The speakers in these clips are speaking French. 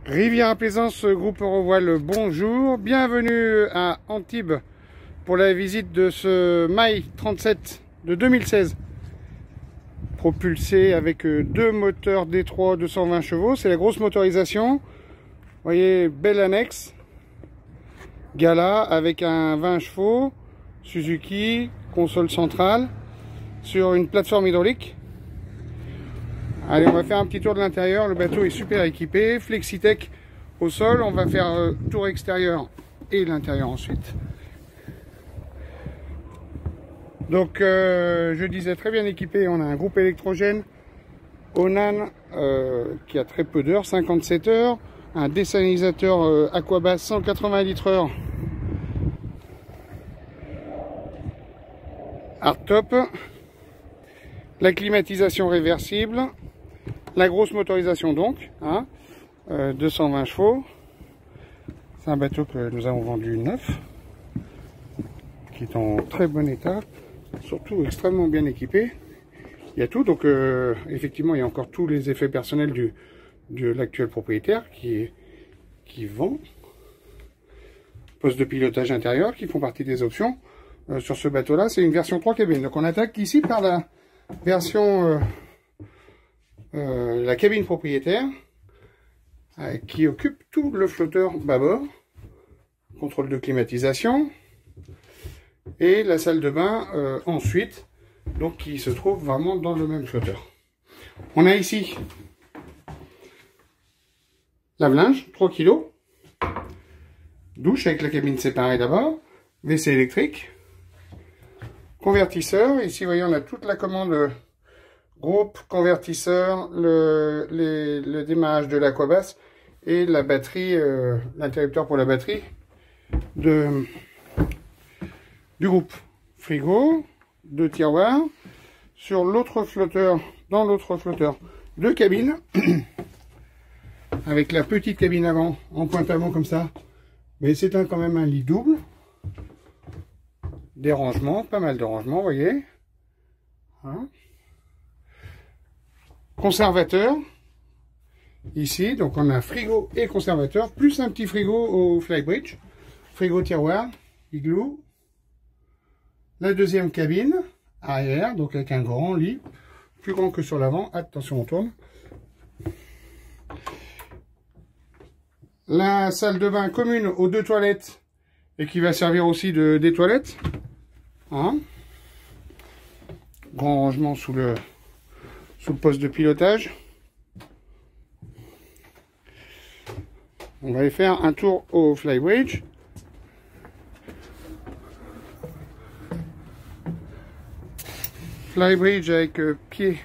Rivière à Plaisance, groupe Eurovoile, bonjour. Bienvenue à Antibes pour la visite de ce Maï 37 de 2016. Propulsé avec deux moteurs D3 220 chevaux, c'est la grosse motorisation. Vous voyez, belle annexe. Gala avec un 20 chevaux, Suzuki, console centrale, sur une plateforme hydraulique. Allez, on va faire un petit tour de l'intérieur. Le bateau est super équipé, Flexitech au sol. On va faire tour extérieur et l'intérieur ensuite. Donc, je disais très bien équipé. On a un groupe électrogène Onan qui a très peu d'heures, 57 heures. Un dessalinisateur Aquabas 180 litres/heure. Hardtop. La climatisation réversible. La grosse motorisation donc, 220 chevaux. C'est un bateau que nous avons vendu neuf, qui est en très bon état, surtout extrêmement bien équipé. Il y a tout, donc effectivement il y a encore tous les effets personnels de l'actuel propriétaire qui vend. Poste de pilotage intérieur qui font partie des options. Sur ce bateau là c'est une version 3 cabines, donc on attaque ici par la version la cabine propriétaire qui occupe tout le flotteur bâbord, contrôle de climatisation, et la salle de bain ensuite, donc qui se trouve vraiment dans le même flotteur. On a ici lave-linge 3 kg, douche avec la cabine séparée d'abord, WC électrique, convertisseur. Ici vous voyez on a toute la commande groupe, convertisseur, le démarrage de l'Aquabas et la batterie, l'interrupteur pour la batterie du groupe. Frigo, 2 tiroirs. Sur l'autre flotteur, dans l'autre flotteur, 2 cabines. Avec la petite cabine avant, en pointe avant comme ça. Mais c'est quand même un lit double. Des rangements, pas mal de rangements, vous voyez. Conservateur, ici, donc on a frigo et conservateur, plus un petit frigo au flybridge, frigo tiroir, igloo, la deuxième cabine, arrière, donc avec un grand lit, plus grand que sur l'avant, attention on tourne, la salle de bain commune aux 2 toilettes, et qui va servir aussi des toilettes, grand rangement sous le poste de pilotage. On va aller faire un tour au flybridge. Flybridge avec pied,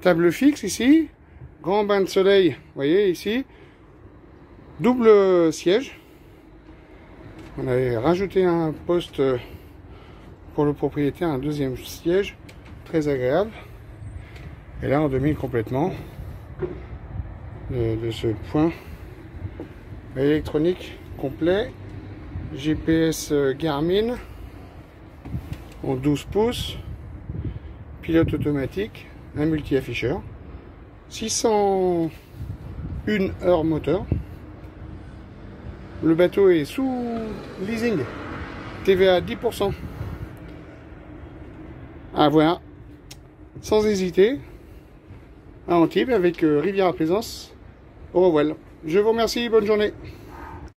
table fixe ici, grand bain de soleil, vous voyez ici, double siège. On avait rajouté un poste pour le propriétaire, un deuxième siège, très agréable. Et là on domine complètement de ce point. Électronique complet, GPS Garmin en 12 pouces, pilote automatique, un multi-afficheur, 601 heures moteur. Le bateau est sous leasing, TVA 10%. À voir, sans hésiter, à Antibes avec Rivière à Plaisance, au revoir. Je vous remercie, bonne journée.